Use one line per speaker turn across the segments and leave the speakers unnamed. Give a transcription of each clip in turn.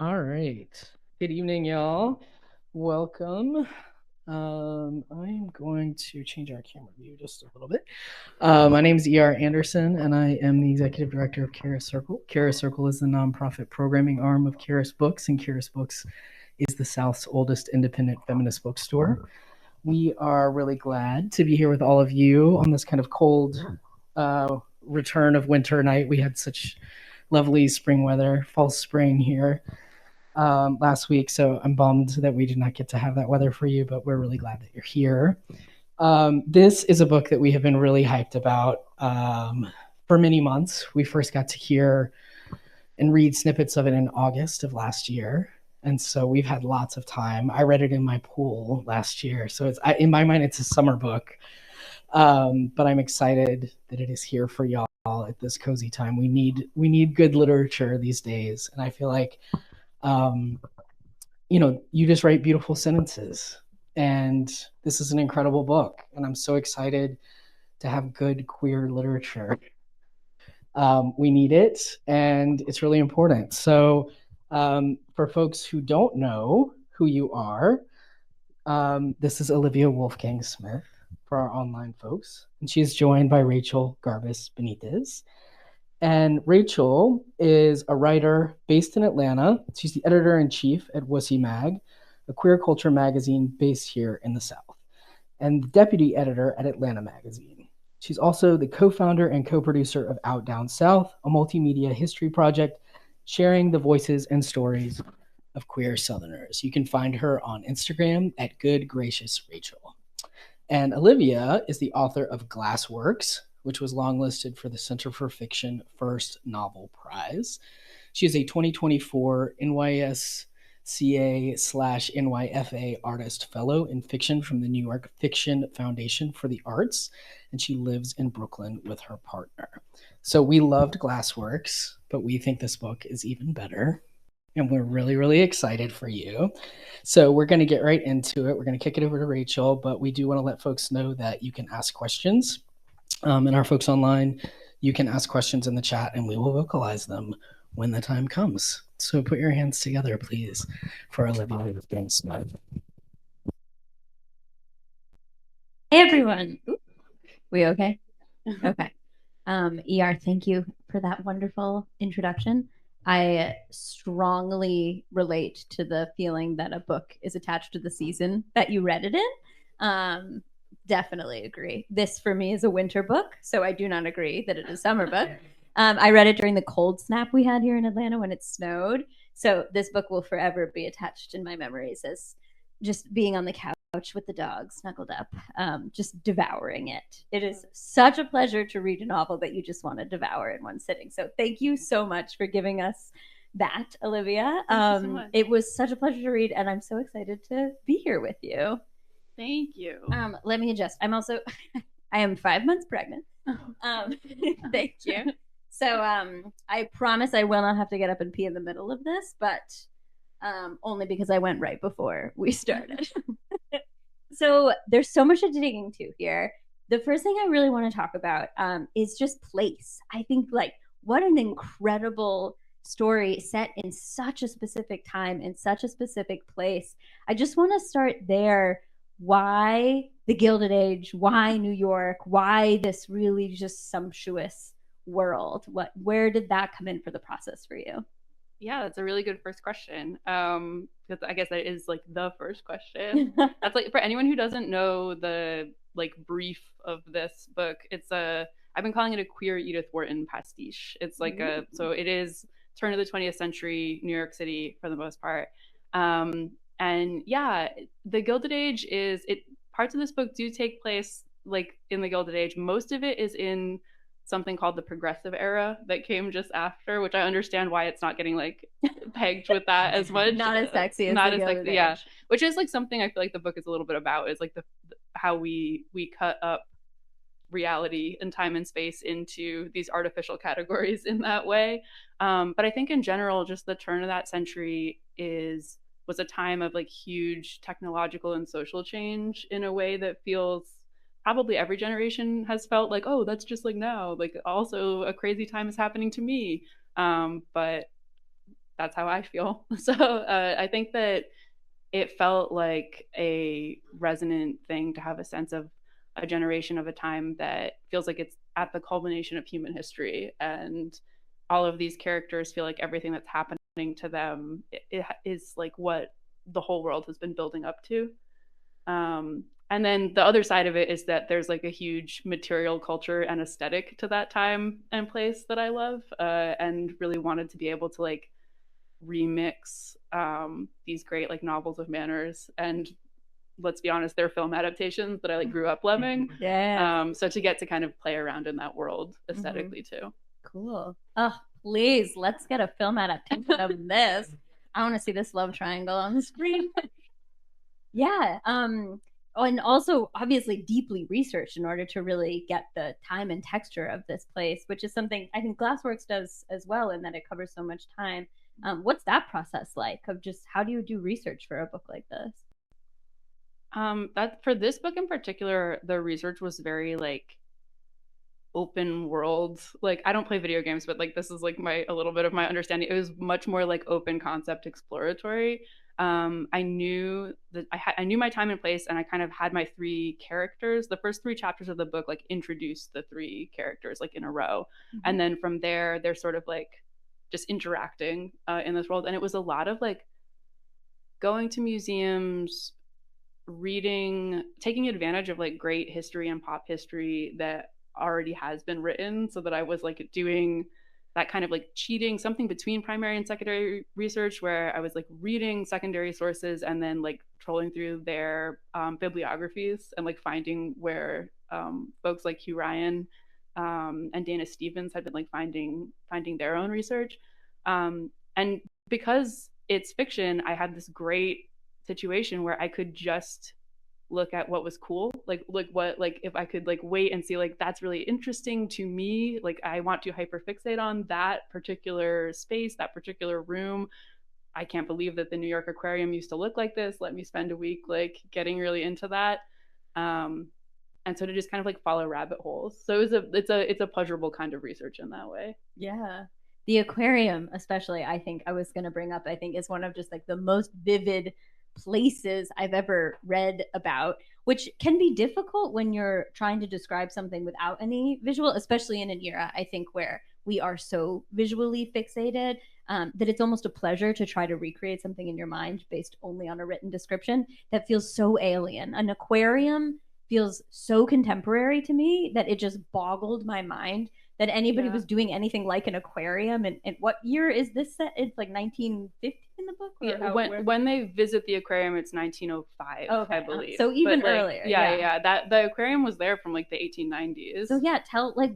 All right. Good evening, y'all. Welcome. I'm going to change our camera view just a little bit. My name is E.R. Anderson, and I am the executive director of Charis Circle. Charis Circle is the nonprofit programming arm of Charis Books, and Charis Books is the South's oldest independent feminist bookstore. We are really glad to be here with all of you on this kind of cold return of winter night. We had such lovely spring weather, false spring here last week. So I'm bummed that we did not get to have that weather for you, but we're really glad that you're here. This is a book that we have been really hyped about for many months. We first got to hear and read snippets of it in August of last year. And so we've had lots of time. I read it in my pool last year. So in my mind, it's a summer book. But I'm excited that it is here for y'all at this cozy time. We need good literature these days. And I feel like you just write beautiful sentences. And this is an incredible book. And I'm so excited to have good queer literature. We need it, and it's really important. So for folks who don't know who you are, this is Olivia Wolfgang-Smith for our online folks. And she's joined by Rachel Garbus Benítez. And Rachel is a writer based in Atlanta. She's the editor-in-chief at Wussy Mag, a queer culture magazine based here in the South, and the deputy editor at Atlanta Magazine. She's also the co-founder and co-producer of Out Down South, a multimedia history project sharing the voices and stories of queer Southerners. You can find her on Instagram at Good Gracious Rachel. And Olivia is the author of Glassworks, which was longlisted for the Center for Fiction First Novel Prize. She is a 2024 NYSCA/NYFA Artist Fellow in Fiction from the New York Fiction Foundation for the Arts, and she lives in Brooklyn with her partner. So we loved Glassworks, but we think this book is even better, and we're really, really excited for you. So we're going to get right into it. We're going to kick it over to Rachel, but we do want to let folks know that you can ask questions. And our folks online, you can ask questions in the chat and we will vocalize them when the time comes. So put your hands together, please, for Olivia Wolfgang-Smith.
Hey, everyone. We okay? Okay. ER, thank you for that wonderful introduction. I strongly relate to the feeling that a book is attached to the season that you read it in. Definitely agree. This for me is a winter book, so I do not agree that it is a summer book. I read it during the cold snap we had here in Atlanta when it snowed. So this book will forever be attached in my memories as just being on the couch with the dog snuggled up, just devouring it. It is such a pleasure to read a novel that you just want to devour in one sitting. So thank you so much for giving us that, Olivia.
Thank you so much.
It was such a pleasure to read, and I'm so excited to be here with you.
Thank you.
Let me adjust. I am 5 months pregnant. Thank you. So I promise I will not have to get up and pee in the middle of this, but only because I went right before we started. So there's so much to dig into here. The first thing I really want to talk about is just place. I think what an incredible story set in such a specific time, in such a specific place. I just want to start there. Why the Gilded Age? Why New York? Why this really just sumptuous world? Where did that come in for the process for you?
Yeah, that's a really good first question. Because I guess that is the first question. That's for anyone who doesn't know the brief of this book. I've been calling it a queer Edith Wharton pastiche. It's so it is turn of the 20th century New York City for the most part. And yeah, the Gilded Age parts of this book do take place in the Gilded Age. Most of it is in something called the Progressive Era that came just after, which I understand why it's not getting pegged with that as much.
Not as sexy as
not
the
as
Gilded
sexy,
Age.
yeah. Which is something I feel the book is a little bit about, is how we cut up reality and time and space into these artificial categories in that way. But I think in general, just the turn of that century was a time of huge technological and social change in a way that feels probably every generation has felt oh, that's just now. Also a crazy time is happening to me. But that's how I feel. So I think that it felt like a resonant thing to have a sense of a generation of a time that feels like it's at the culmination of human history, and all of these characters feel like everything that's happening to them is like what the whole world has been building up to. And then the other side of it is that there's like a huge material culture and aesthetic to that time and place that I love, and really wanted to be able to like remix these great like novels of manners, and let's be honest, they're film adaptations that I like grew up loving.
Yeah.
So to get to kind of play around in that world aesthetically too.
Cool. Oh, please, let's get a film adaptation of this. I want to see this love triangle on the screen. Yeah. And also obviously deeply researched in order to really get the time and texture of this place, which is something I think Glassworks does as well, in that it covers so much time. What's that process like of just how do you do research for a book like this?
That for this book in particular, the research was very like open world. Like I don't play video games, but like this is like a little bit of my understanding. It was much more like open concept exploratory. I knew that I knew my time and place, and I kind of had my three characters. The first three chapters of the book like introduced the three characters like in a row, and then from there they're sort of like just interacting in this world. And it was a lot of like going to museums, reading, taking advantage of like great history and pop history that already has been written, so that I was like doing that kind of like cheating, something between primary and secondary research, where I was like reading secondary sources and then like trolling through their bibliographies and like finding where folks like Hugh Ryan and Dana Stevens had been like finding their own research. And because it's fiction, I had this great situation where I could just look at what was cool, like what, like if I could like wait and see like that's really interesting to me, like I want to hyperfixate on that particular space, that particular room. I can't believe that the New York Aquarium used to look like this. Let me spend a week like getting really into that. And so to just kind of like follow rabbit holes. So it's a pleasurable kind of research in that way.
Yeah. The aquarium, especially, I think I was going to bring up, I think is one of just like the most vivid places I've ever read about, which can be difficult when you're trying to describe something without any visual, especially in an era, I think, where we are so visually fixated, that it's almost a pleasure to try to recreate something in your mind based only on a written description that feels so alien. An aquarium feels so contemporary to me that it just boggled my mind that anybody was doing anything like an aquarium. And what year is this set? It's like 1950 in the book?
Yeah, when they visit the aquarium, it's 1905, okay, I believe.
So even earlier.
Yeah. That the aquarium was there from like the 1890s.
So yeah, tell like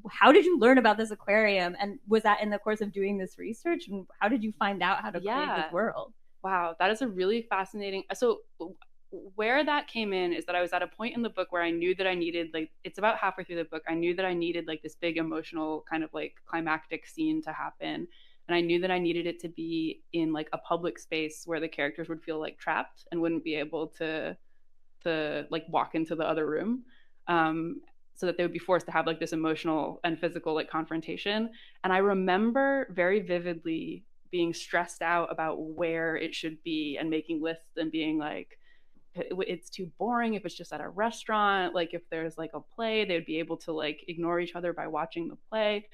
how did you learn about this aquarium? And was that in the course of doing this research? And how did you find out how to create this world?
Wow, that is a really fascinating. So where that came in is that I was at a point in the book where I knew that I needed, like, it's about halfway through the book, I knew that I needed like this big emotional kind of like climactic scene to happen. And I knew that I needed it to be in like a public space where the characters would feel like trapped and wouldn't be able to like walk into the other room. So that they would be forced to have like this emotional and physical like confrontation. And I remember very vividly being stressed out about where it should be and making lists and being like, it's too boring if it's just at a restaurant. Like if there's like a play, they would be able to like ignore each other by watching the play.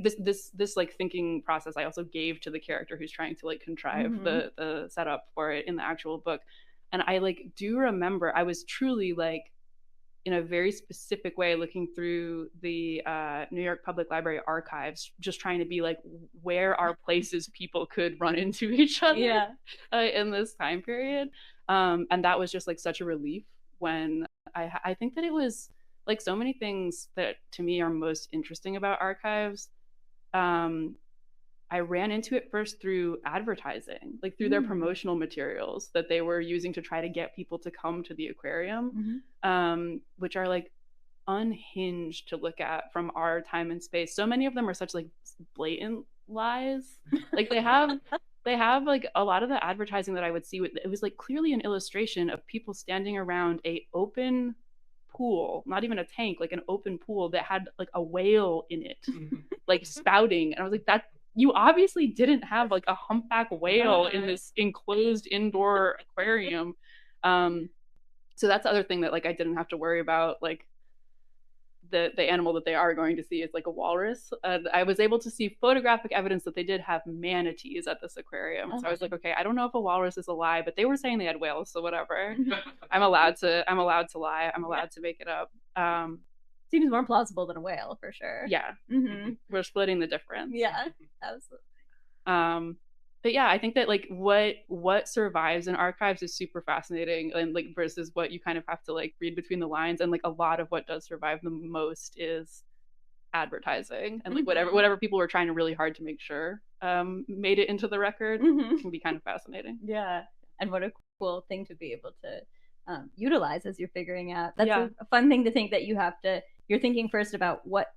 This like thinking process I also gave to the character who's trying to like contrive the setup for it in the actual book. And I like do remember I was truly like in a very specific way looking through the New York Public Library archives, just trying to be like, where are places people could run into each other in this time period. And that was just like such a relief when I think that it was like so many things that to me are most interesting about archives. I ran into it first through advertising, like through their promotional materials that they were using to try to get people to come to the aquarium, which are like unhinged to look at from our time and space. So many of them are such like blatant lies. Like they have like a lot of the advertising that I would see, it was like clearly an illustration of people standing around a open pool, not even a tank, like an open pool that had like a whale in it, like spouting. And I was like, you obviously didn't have like a humpback whale in this enclosed indoor aquarium. So that's the other thing that like I didn't have to worry about, like the animal that they are going to see is like a walrus. I was able to see photographic evidence that they did have manatees at this aquarium. So I was like, okay, I don't know if a walrus is a lie, but they were saying they had whales, so whatever. I'm allowed to lie. I'm allowed to make it up.
Seems more plausible than a whale for sure.
Yeah. We're splitting the difference.
Yeah, absolutely.
But yeah, I think that like what survives in archives is super fascinating, and like versus what you kind of have to like read between the lines, and like a lot of what does survive the most is advertising, and like whatever people were trying really hard to make sure made it into the record can be kind of fascinating.
Yeah, and what a cool thing to be able to utilize as you're figuring out. That's a fun thing to think that you're thinking first about what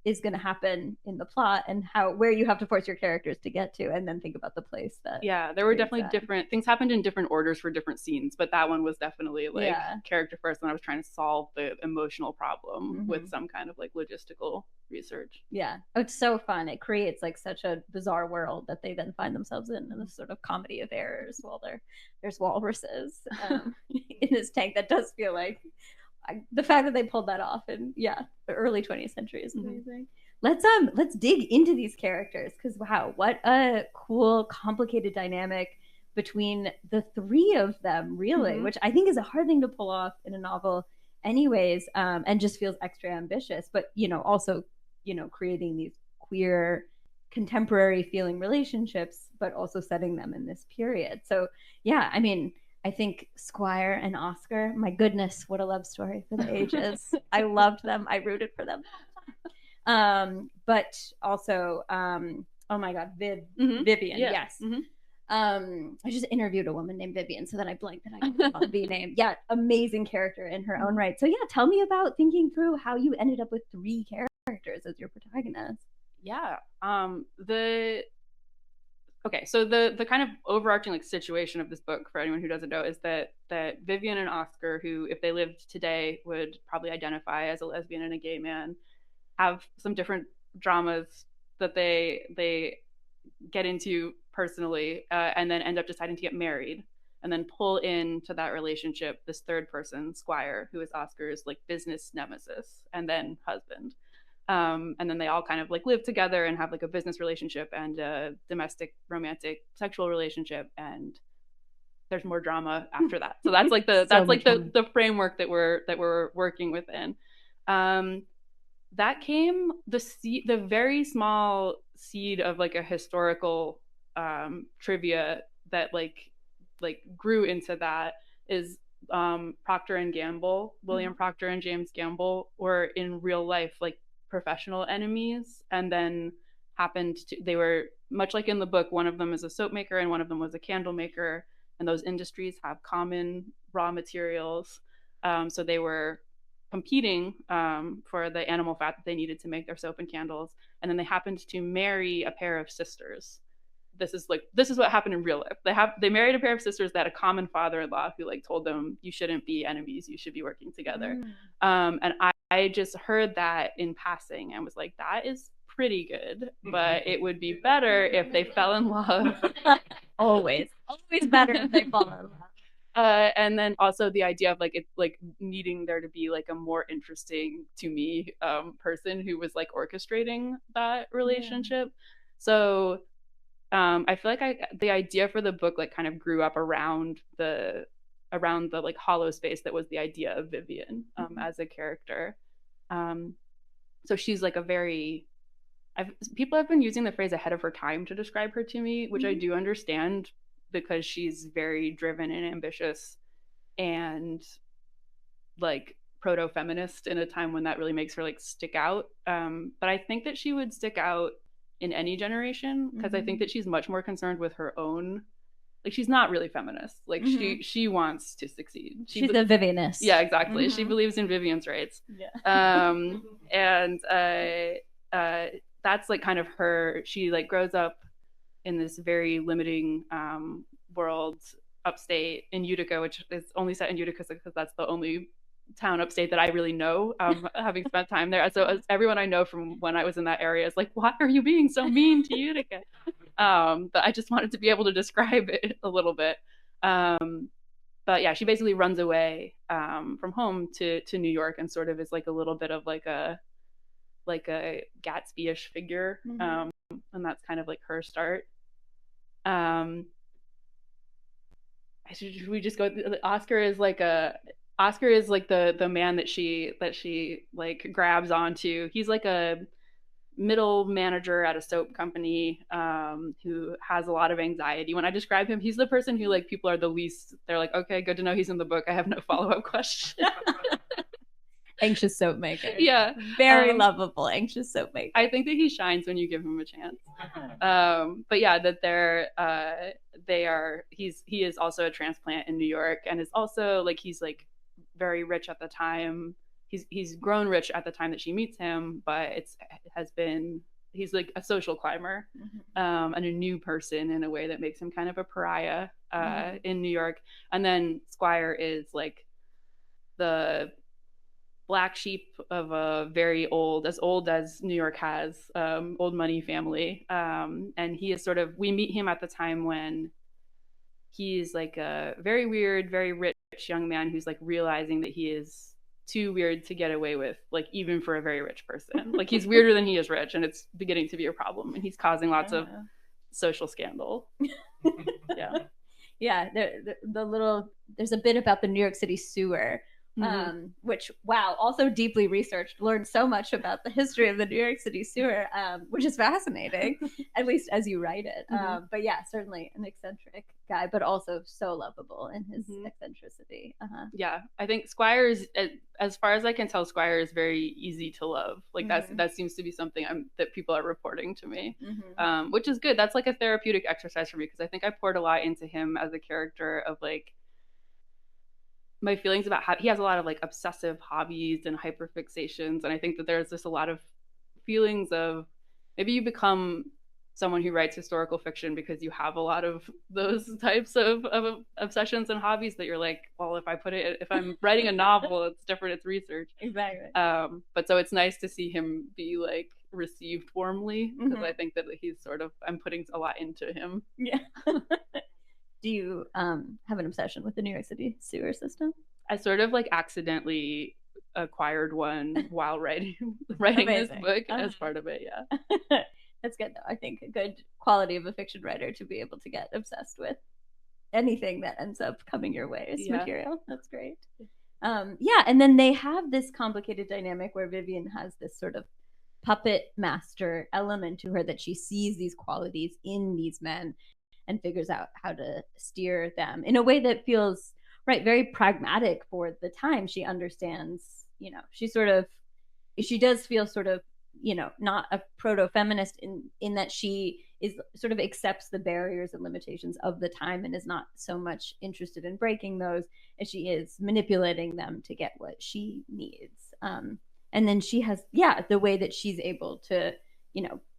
is going to happen in the plot and where you have to force your characters to get to, and then think about the place that.
Yeah, there were definitely different things happened in different orders for different scenes, but that one was definitely like character first, and I was trying to solve the emotional problem with some kind of like logistical research.
Yeah, it's so fun. It creates like such a bizarre world that they then find themselves in this sort of comedy of errors while there's walruses in this tank. That does feel like the fact that they pulled that off in the early 20th century is amazing. Let's dig into these characters, because wow, what a cool, complicated dynamic between the three of them, really, which I think is a hard thing to pull off in a novel anyways, and just feels extra ambitious, but also creating these queer contemporary feeling relationships, but also setting them in this period. So yeah, I mean, I think Squire and Oscar, my goodness, what a love story for the ages. I loved them. I rooted for them. But also, oh my God, Vivian, yes. I just interviewed a woman named Vivian, so then I blanked that I could not be named. Yeah, amazing character in her own right. So yeah, tell me about thinking through how you ended up with three characters as your protagonists.
Yeah. Okay, so the kind of overarching like situation of this book, for anyone who doesn't know, is that Vivian and Oscar, who if they lived today would probably identify as a lesbian and a gay man, have some different dramas that they get into personally, and then end up deciding to get married, and then pull into that relationship this third person, Squire, who is Oscar's like business nemesis and then husband. And then they all kind of like live together and have like a business relationship and a domestic romantic sexual relationship, and there's more drama after that. So that's like the framework that we're working within. That came the very small seed of like a historical trivia that like grew into that is Procter and Gamble, William Procter and James Gamble were in real life like professional enemies, and then they were much like in the book, one of them is a soap maker and one of them was a candle maker, and those industries have common raw materials, so they were competing for the animal fat that they needed to make their soap and candles, and then they happened to marry a pair of sisters. This is what happened in real life. They married a pair of sisters that had a common father-in-law who like told them, you shouldn't be enemies, you should be working together. And I just heard that in passing and was like, that is pretty good, but it would be better if they fell in love.
always better if they fall in love.
And then also the idea of like it's like needing there to be like a more interesting to me person who was like orchestrating that relationship. So I feel like the idea for the book like kind of grew up around the like hollow space that was the idea of Vivian as a character. So she's like people have been using the phrase ahead of her time to describe her to me, which I do understand, because she's very driven and ambitious and like proto-feminist in a time when that really makes her like stick out. But I think that she would stick out in any generation, because I think that she's much more concerned with her own, like she's not really feminist, like she wants to succeed.
She's a Vivianist.
Yeah, exactly. She believes in Vivian's rights. And that's like kind of her. She like grows up in this very limiting world upstate in Utica, which is only set in Utica because that's the only town upstate that I really know, having spent time there. So as everyone I know from when I was in that area is like, why are you being so mean to Utica? But I just wanted to be able to describe it a little bit. But yeah, she basically runs away from home to New York and sort of is like a little bit of like a Gatsby-ish figure, and that's kind of like her start. Should we just go? Oscar is like the man that she like grabs onto. He's like a middle manager at a soap company, who has a lot of anxiety. When I describe him, he's the person who like people are the least. They're like, okay, good to know he's in the book. I have no follow-up question.
Anxious soap maker.
Yeah,
very lovable anxious soap maker.
I think that he shines when you give him a chance. But yeah, that he is also a transplant in New York, and is also like he's like very rich at the time. He's grown rich at the time that she meets him, but he's like a social climber, and a new person in a way that makes him kind of a pariah in New York. And then Squire is like the black sheep of a very old as New York has, old money family. And he is sort of, we meet him at the time when he's like a very weird, very rich young man who's like realizing that he is too weird to get away with, like even for a very rich person. Like he's weirder than he is rich, and it's beginning to be a problem, and he's causing lots of social scandal.
Yeah, there's a bit about the New York City sewer, which, wow, also deeply researched, learned so much about the history of the New York City sewer, which is fascinating, at least as you write it. But yeah, certainly an eccentric guy, but also so lovable in his eccentricity.
Yeah, I think Squire is, as far as I can tell, Squire is very easy to love. Like that seems to be something that people are reporting to me, which is good. That's like a therapeutic exercise for me, because I think I poured a lot into him as a character of like my feelings about how he has a lot of like obsessive hobbies and hyperfixations, and I think that there's just a lot of feelings of maybe you become someone who writes historical fiction because you have a lot of those types of obsessions and hobbies that you're like, well, if I'm writing a novel, it's different, it's research.
Exactly.
But so it's nice to see him be like received warmly, because I think that he's sort of, I'm putting a lot into him.
Yeah. Do you have an obsession with the New York City sewer system?
I sort of like accidentally acquired one while writing this book as part of it. Yeah.
That's good, though. I think a good quality of a fiction writer to be able to get obsessed with anything that ends up coming your way as material. That's great. Yeah, and then they have this complicated dynamic where Vivian has this sort of puppet master element to her, that she sees these qualities in these men and figures out how to steer them in a way that feels very pragmatic for the time. She understands, she does feel sort of, not a proto-feminist in that she is sort of accepts the barriers and limitations of the time and is not so much interested in breaking those as she is manipulating them to get what she needs. And then she has, the way that she's able to,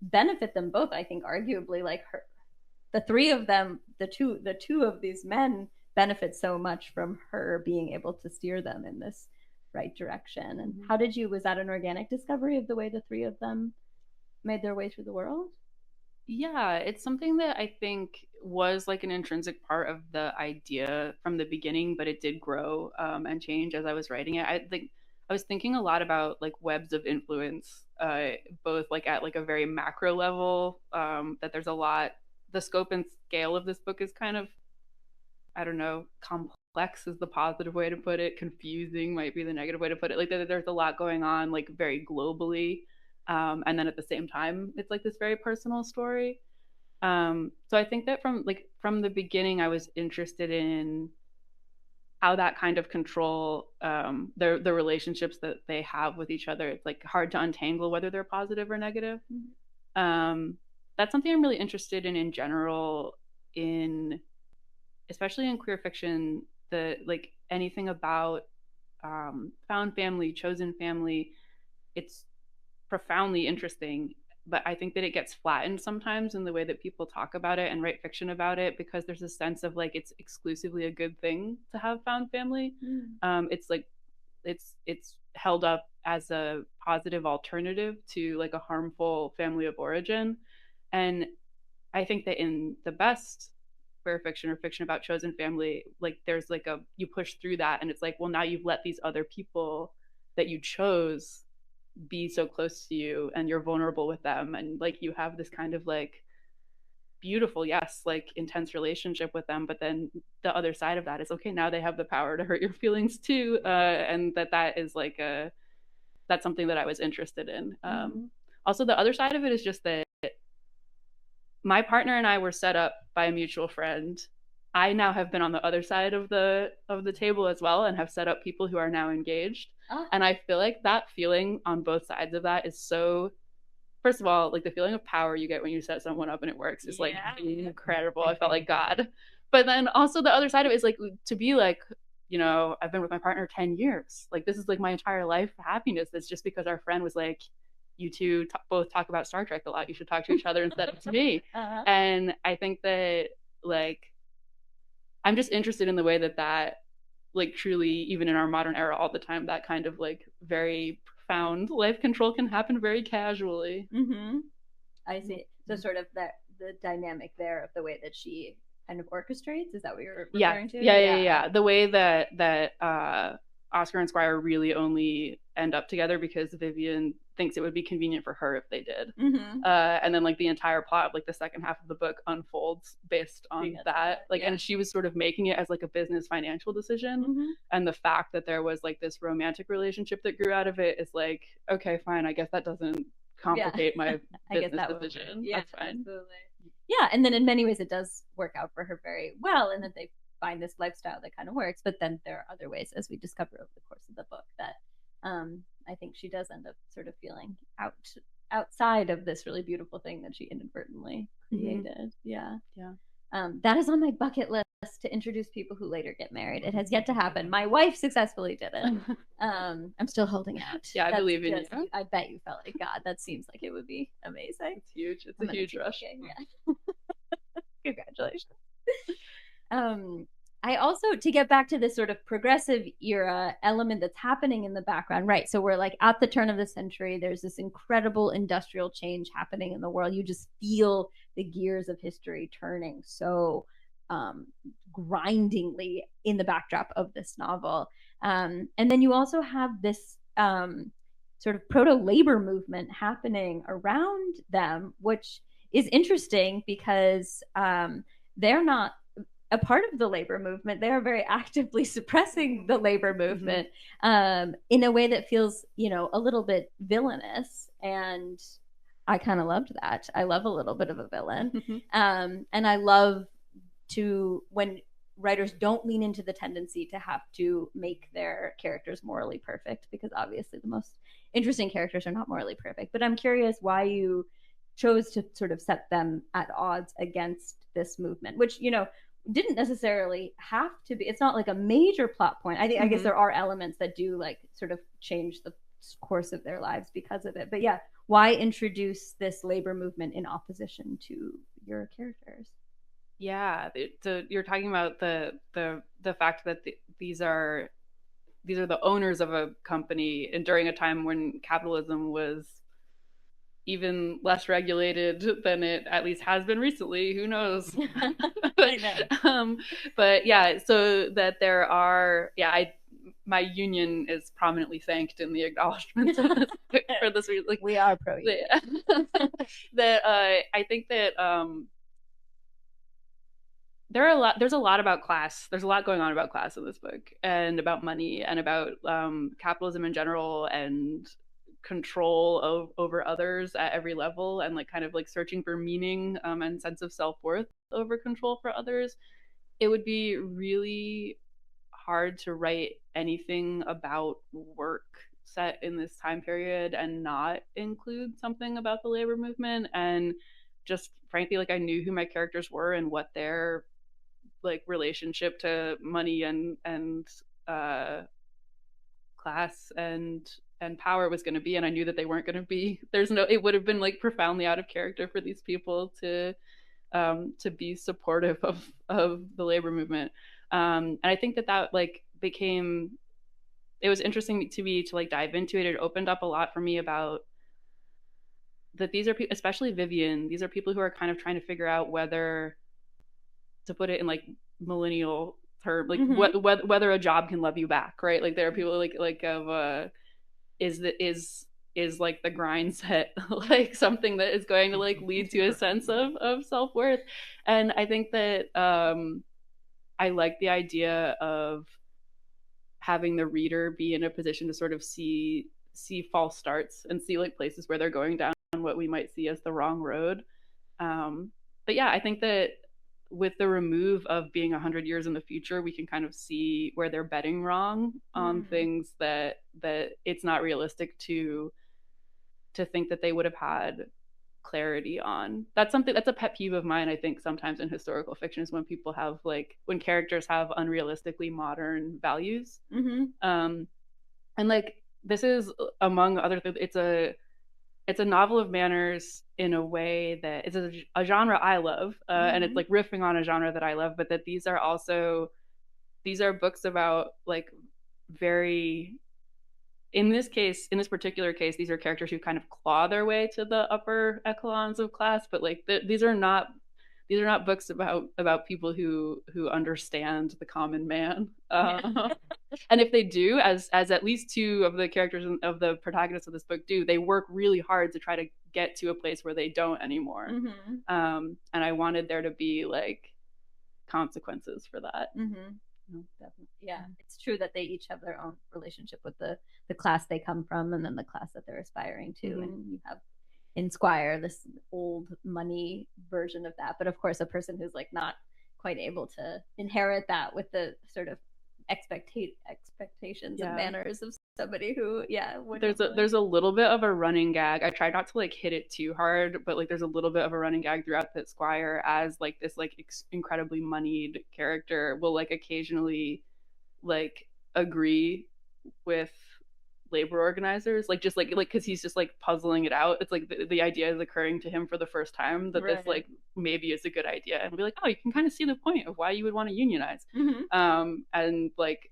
benefit them both. I think arguably, like the three of them, the two of these men benefit so much from her being able to steer them in this right direction. And how was that an organic discovery of the way the three of them made their way through the world?
Yeah, it's something that I think was like an intrinsic part of the idea from the beginning, but it did grow and change as I was writing it. I was thinking a lot about like webs of influence, both like at like a very macro level, that there's a lot, the scope and scale of this book is kind of, I don't know, complex is the positive way to put it. Confusing might be the negative way to put it. Like there's a lot going on, like very globally. And then at the same time, it's like this very personal story. So I think that from the beginning, I was interested in how that kind of control, the relationships that they have with each other. It's like hard to untangle whether they're positive or negative. That's something I'm really interested in general, especially in queer fiction. Like anything about found family, chosen family, it's profoundly interesting, but I think that it gets flattened sometimes in the way that people talk about it and write fiction about it, because there's a sense of like it's exclusively a good thing to have found family. It's like it's held up as a positive alternative to like a harmful family of origin. And I think that in the best queer fiction or fiction about chosen family, like there's like a you push through that and it's like, well, now you've let these other people that you chose be so close to you and you're vulnerable with them, and like you have this kind of like beautiful, yes, like intense relationship with them, but then the other side of that is okay, now they have the power to hurt your feelings too, and that is like a that's something that I was interested in. Also the other side of it is just that my partner and I were set up by a mutual friend. I now have been on the other side of the table as well and have set up people who are now engaged. And I feel like that feeling on both sides of that is so, first of all, like the feeling of power you get when you set someone up and it works is like incredible. I felt like God. But then also the other side of it is like to be like, you know, I've been with my partner 10 years. Like this is like my entire life happiness. That's just because our friend was like, you two both talk about Star Trek a lot. You should talk to each other instead of to me. And I think that like I'm just interested in the way that like truly, even in our modern era, all the time, that kind of like very profound life control can happen very casually.
I see. So sort of the dynamic there of the way that she kind of orchestrates. Is that what you're referring to?
Yeah. The way that Oscar and Squire really only end up together because Vivian thinks it would be convenient for her if they did. And then like the entire plot, like the second half of the book unfolds based on that. Like, and she was sort of making it as like a business financial decision. And the fact that there was like this romantic relationship that grew out of it is like, okay, fine. I guess that doesn't complicate my business decision. That's fine.
Absolutely. Yeah. And then in many ways it does work out for her very well. And that they find this lifestyle that kind of works. But then there are other ways, as we discover over the course of the book, that I think she does end up sort of feeling outside of this really beautiful thing that she inadvertently created. Yeah. That is on my bucket list, to introduce people who later get married. It has yet to happen. My wife successfully did it. I'm still holding out.
Yeah, I believe in you.
I bet you felt like, God, that seems like it would be amazing.
It's huge. It's a huge rush.
Yeah. Congratulations. I also, to get back to this sort of progressive era element that's happening in the background, right? So we're like at the turn of the century, there's this incredible industrial change happening in the world. You just feel the gears of history turning so grindingly in the backdrop of this novel. And then you also have this sort of proto-labor movement happening around them, which is interesting because they're not a part of the labor movement. They are very actively suppressing the labor movement in a way that feels, you know, a little bit villainous. And I kind of loved that. I love a little bit of a villain. And I love when writers don't lean into the tendency to have to make their characters morally perfect, because obviously the most interesting characters are not morally perfect. But I'm curious why you chose to sort of set them at odds against this movement, which, you know, didn't necessarily have to be. It's not like a major plot point. I think I guess there are elements that do like sort of change the course of their lives because of it. But yeah, why introduce this labor movement in opposition to your characters?
Yeah, so you're talking about the fact that these are the owners of a company, and during a time when capitalism was even less regulated than it at least has been recently. Who knows? But yeah, so that there are, my union is prominently thanked in the acknowledgments for this reason. Like,
we are pro union.
That I think that there's a lot about class. There's a lot going on about class in this book, and about money, and about capitalism in general, and control over others at every level, and like kind of like searching for meaning and sense of self-worth over control for others. It would be really hard to write anything about work set in this time period and not include something about the labor movement. And just frankly, like I knew who my characters were and what their like relationship to money and class and power was going to be, and I knew that they weren't going to be, it would have been like profoundly out of character for these people to be supportive of the labor movement, and I think that like became it was interesting to me to like dive into it. It opened up a lot for me about that these are people, especially Vivian, these are people who are kind of trying to figure out whether, to put it in like millennial term, like whether a job can love you back, right? Like there are people like of is that is like the grind set like something that is going to like lead to a sense of self-worth. And I think that I like the idea of having the reader be in a position to sort of see false starts and see like places where they're going down what we might see as the wrong road. But yeah, I think that with the remove of being 100 years in the future, we can kind of see where they're betting wrong on things that it's not realistic to think that they would have had clarity on. That's a pet peeve of mine, I think, sometimes in historical fiction, is when people have like when characters have unrealistically modern values. And like this is among other things, it's a novel of manners in a way that it's a genre I love, and it's like riffing on a genre that I love, but that these are books about like very, in this particular case, these are characters who kind of claw their way to the upper echelons of class, but like these are not books about people who understand the common man. And if they do, as at least two of the characters of the protagonists of this book do, they work really hard to try to get to a place where they don't anymore. And I wanted there to be like consequences for that.
No, definitely. Yeah, it's true that they each have their own relationship with the class they come from and then the class that they're aspiring to. And you have in Squire this old money version of that, but of course a person who's like not quite able to inherit that with the sort of expectations and manners of somebody who
there's a little bit of a running gag. I try not to like hit it too hard, but like there's a little bit of a running gag throughout that Squire, as like this like incredibly moneyed character will like occasionally like agree with labor organizers, like just like because he's just like puzzling it out. It's like the idea is occurring to him for the first time that this like maybe is a good idea, and we'll be like, oh, you can kind of see the point of why you would want to unionize. And like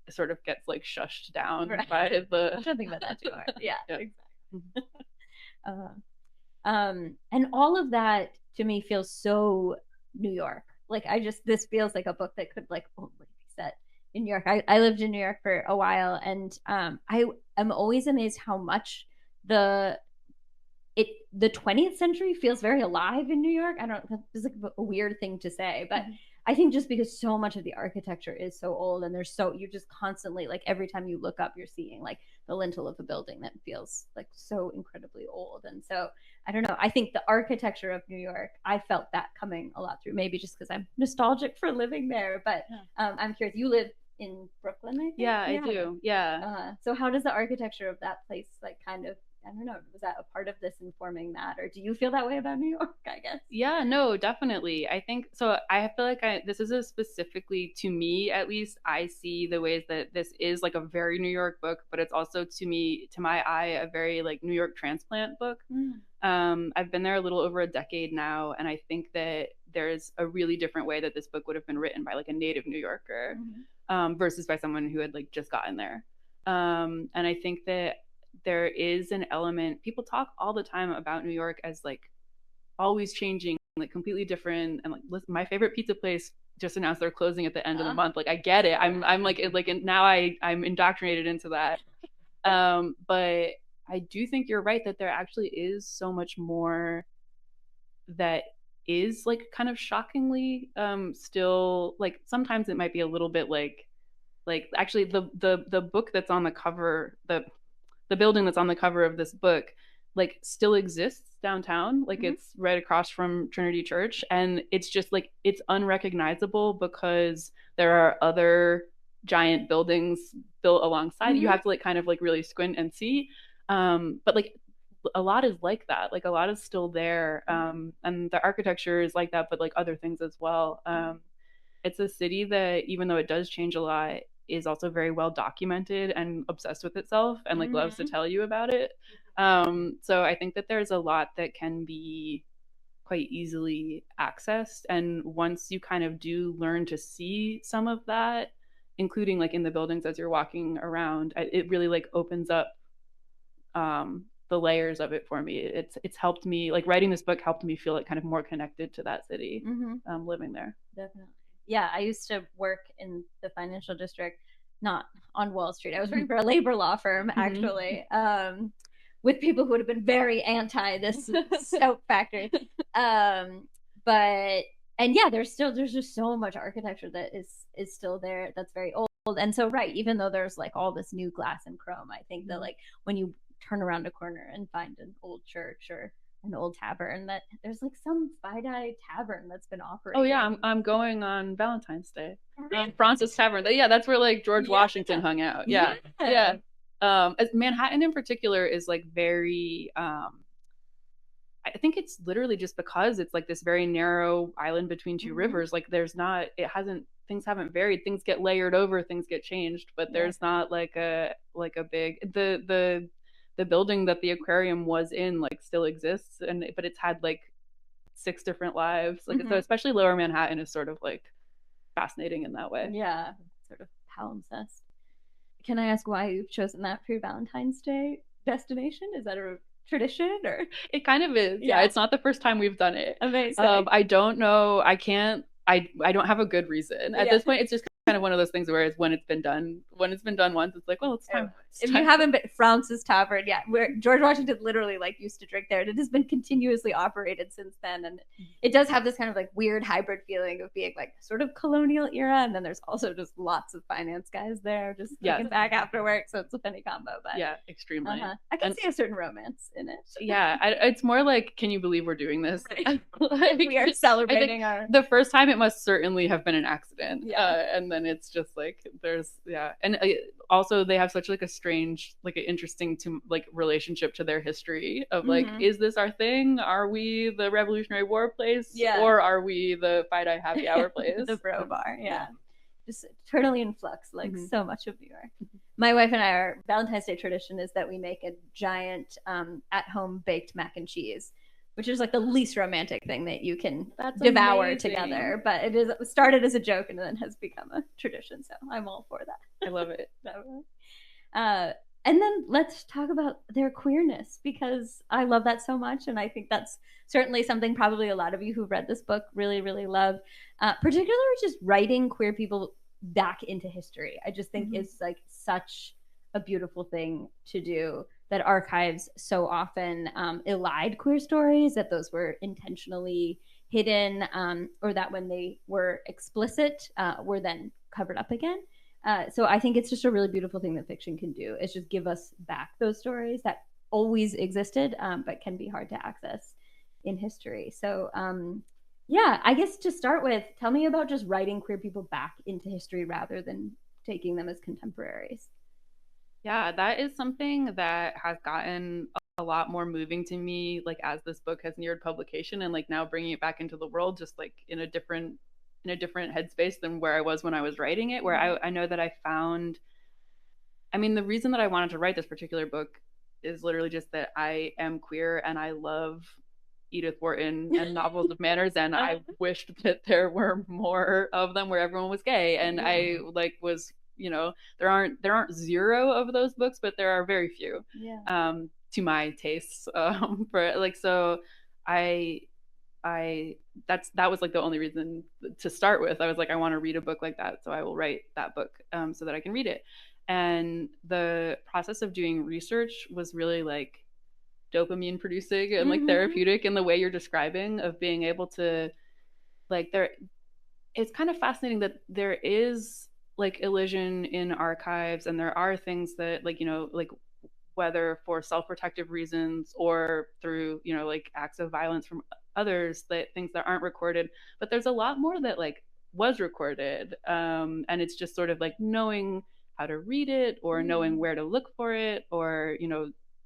sort of gets like shushed down by the
I don't think about that too hard. Yeah. Exactly. And all of that to me feels so New York. Like this feels like a book that could like only be set in New York. I lived in New York for a while, and I am always amazed how much the 20th century feels very alive in New York. I don't know, it's like a weird thing to say, but I think just because so much of the architecture is so old, and you're just constantly like every time you look up, you're seeing like the lintel of a building that feels like so incredibly old. And so I don't know. I think the architecture of New York, I felt that coming a lot through, maybe just because I'm nostalgic for living there. But I'm curious, you live in Brooklyn, I think?
Yeah, I do. Yeah.
So how does the architecture of that place like kind of, I don't know, was that a part of this informing that, or do you feel that way about New York, I guess?
Yeah, no, definitely. I think so. I feel like this is specifically to me, at least, I see the ways that this is like a very New York book, but it's also to my eye, a very like New York transplant book. I've been there a little over a decade now, and I think that there's a really different way that this book would have been written by like a native New Yorker versus by someone who had like just gotten there. And I think that there is an element, people talk all the time about New York as like always changing, like completely different. And like, listen, my favorite pizza place just announced they're closing at the end of the month. Like I get it. I'm like now I'm indoctrinated into that. But I do think you're right that there actually is so much more that is like kind of shockingly still, like sometimes it might be a little bit like actually the book that's on the cover, the building that's on the cover of this book like still exists downtown, like it's right across from Trinity Church, and it's just like it's unrecognizable because there are other giant buildings built alongside. You have to like kind of like really squint and see, but like a lot is like that, like a lot is still there, and the architecture is like that, but like other things as well. It's a city that, even though it does change a lot, is also very well documented and obsessed with itself and like loves to tell you about it. So I think that there's a lot that can be quite easily accessed, and once you kind of do learn to see some of that, including like in the buildings as you're walking around, it really like opens up the layers of it for me. It's helped me, like writing this book helped me feel like kind of more connected to that city, living there.
Definitely. Yeah, I used to work in the financial district, not on Wall Street. I was working for a labor law firm, actually, with people who would have been very anti this soap factory. But and yeah, there's just so much architecture that is still there that's very old. And so right, even though there's like all this new glass and chrome, I think that like when you turn around a corner and find an old church or an old tavern, that there's like some FiDi tavern that's been operating.
Oh yeah, I'm going on Valentine's Day. Francis Tavern. Yeah, that's where like George Washington hung out. Yeah. Manhattan in particular is like very I think it's literally just because it's like this very narrow island between two rivers. Like things haven't varied. Things get layered over, things get changed, but there's not like a big the building that the aquarium was in like still exists, but it's had like 6 different lives. Like so especially Lower Manhattan is sort of like fascinating in that way.
Yeah, sort of palimpsest. Can I ask why you've chosen that for your Valentine's Day destination? Is that a tradition or?
It kind of is. Yeah, it's not the first time we've done it.
Amazing.
I don't know. I don't have a a good reason at this point. It's just kind of one of those things where it's when it's been done once, it's like, well, it's time.
If you haven't been, Francis Tavern, where George Washington literally like used to drink there, and it has been continuously operated since then, and it does have this kind of like weird hybrid feeling of being like sort of colonial era, and then there's also just lots of finance guys there just kicking back after work, so it's a funny combo. But
yeah, extremely.
I can see a certain romance in it.
It's more like, can you believe we're doing this?
Right. Like, we are celebrating
the first time it must certainly have been an accident, and then it's just like and also they have such like a strange, like an interesting to like relationship to their history of like, is this our thing? Are we the Revolutionary War place, or are we the FiDi happy hour place?
The bro bar, just totally in flux, like so much of New York. My wife and I, our Valentine's Day tradition is that we make a giant at-home baked mac and cheese, which is like the least romantic thing that you can devour together. But it started as a joke and then has become a tradition. So I'm all for that.
I love it.
And then let's talk about their queerness, because I love that so much. And I think that's certainly something probably a lot of you who've read this book really, really love, particularly just writing queer people back into history. I just think is like such a beautiful thing to do, that archives so often elide queer stories, that those were intentionally hidden, or that when they were explicit were then covered up again. So I think it's just a really beautiful thing that fiction can do, is just give us back those stories that always existed, but can be hard to access in history. So I guess to start with, tell me about just writing queer people back into history rather than taking them as contemporaries.
Yeah, that is something that has gotten a lot more moving to me, like as this book has neared publication, and like now bringing it back into the world, just like in a different headspace than where I was when I was writing it, where I know that I found, I mean, the reason that I wanted to write this particular book is literally just that I am queer and I love Edith Wharton and novels of manners, and I wished that there were more of them where everyone was gay, and I like was, there aren't 0 of those books, but there are very few to my tastes, for like, so that was like the only reason to start with. I was like, I want to read a book like that, so I will write that book so that I can read it. And the process of doing research was really like dopamine producing and like therapeutic in the way you're describing, of being able to like, it's kind of fascinating that there is like elision in archives, and there are things that like, like whether for self-protective reasons or through, like acts of violence from others, that things that aren't recorded, but there's a lot more that like was recorded, and it's just sort of like knowing how to read it, or knowing where to look for it, or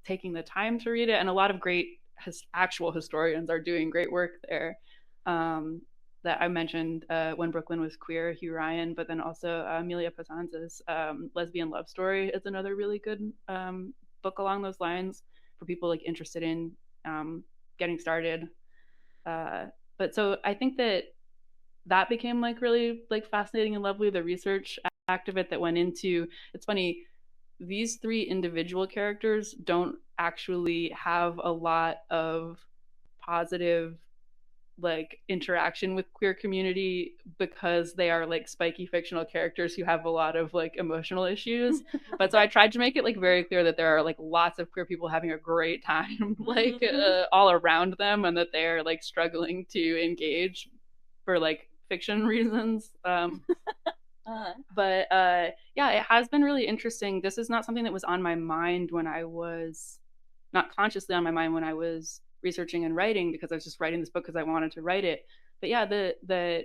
taking the time to read it. And a lot of great actual historians are doing great work there, that I mentioned When Brooklyn Was Queer, Hugh Ryan, but then also Amelia Posanza's Lesbian Love Story is another really good book along those lines for people like interested in getting started. But so I think that became like really like fascinating and lovely, the research of it that went into, it's funny, these three individual characters don't actually have a lot of positive like interaction with queer community because they are like spiky fictional characters who have a lot of like emotional issues. But so I tried to make it like very clear that there are like lots of queer people having a great time like all around them, and that they're like struggling to engage for like fiction reasons. But yeah, it has been really interesting. This is not something that was on my mind when I was not consciously on my mind when I was researching and writing, because I was just writing this book because I wanted to write it. But yeah, the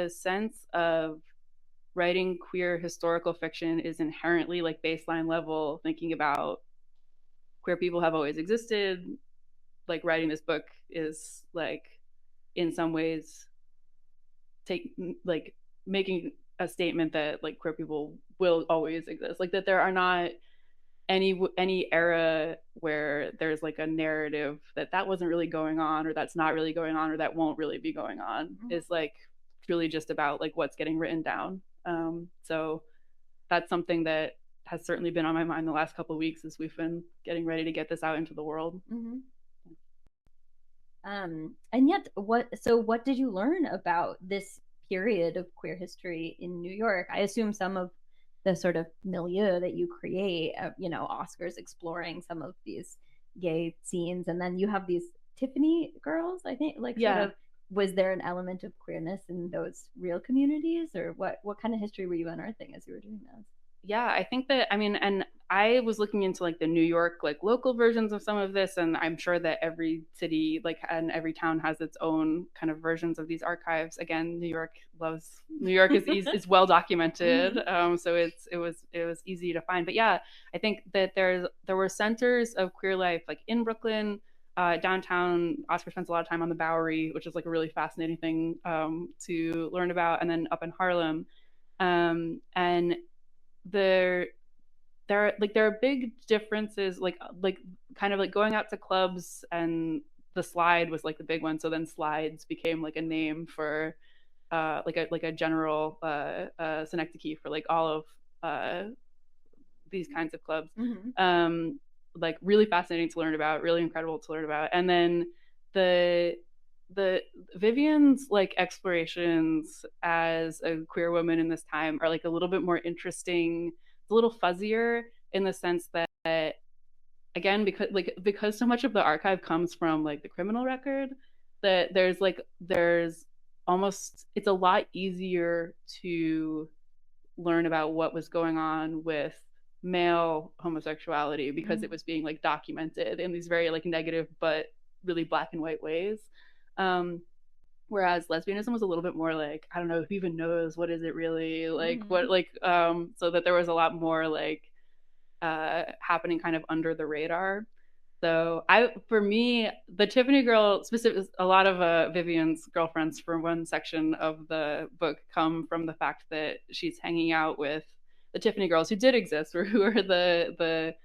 sense of writing queer historical fiction is inherently like baseline level thinking about queer people have always existed. Like writing this book is like in some ways take like making a statement that like queer people will always exist, like that there are not any era where there's like a narrative that that wasn't really going on, or that's not really going on, or that won't really be going on. Is like truly just about like what's getting written down. So that's something that has certainly been on my mind the last couple of weeks as we've been getting ready to get this out into the world.
And yet, what did you learn about this period of queer history in New York? I assume some of the sort of milieu that you create, you know, Oscar's exploring some of these gay scenes, and then you have these Tiffany girls, I think, like sort of, was there an element of queerness in those real communities, or what kind of history were you unearthing as you were doing this?
Yeah, I think that, I mean, and I was looking into like the New York like local versions of some of this, and I'm sure that every city like and every town has its own kind of versions of these archives. Again, New York is well documented, so it was easy to find. But yeah, I think that there were centers of queer life like in Brooklyn, downtown. Oscar spends a lot of time on the Bowery, which is like a really fascinating thing to learn about, and then up in Harlem, and there are big differences, like kind of like going out to clubs, and the Slide was like the big one. So then Slides became like a name for like a general synecdoche for like all of these kinds of clubs. Like really fascinating to learn about, really incredible to learn about. And then the Vivian's like explorations as a queer woman in this time are like a little bit more interesting. It's a little fuzzier in the sense that, again, because so much of the archive comes from like the criminal record, that there's almost, it's a lot easier to learn about what was going on with male homosexuality because it was being like documented in these very like negative but really black and white ways. Whereas lesbianism was a little bit more like, I don't know, who even knows, what is it really like, what like so that there was a lot more like happening kind of under the radar. So for me, the Tiffany girl specific, a lot of Vivian's girlfriends from one section of the book come from the fact that she's hanging out with the Tiffany girls who did exist, or who are the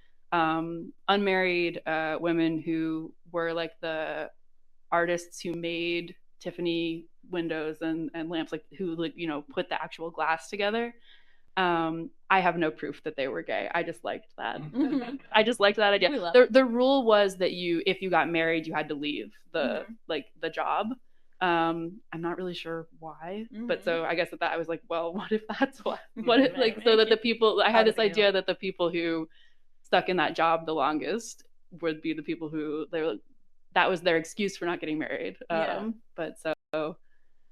unmarried women who were like the artists who made Tiffany windows and lamps, like who like, you know, put the actual glass together. I have no proof that they were gay. I just liked that. I just liked that idea. The rule was that if you got married, you had to leave the like the job. I'm not really sure why, but so I guess that I was like, well, what if that's what if like, so that the people, I had this idea that the people who stuck in that job the longest would be the people who that was their excuse for not getting married. But so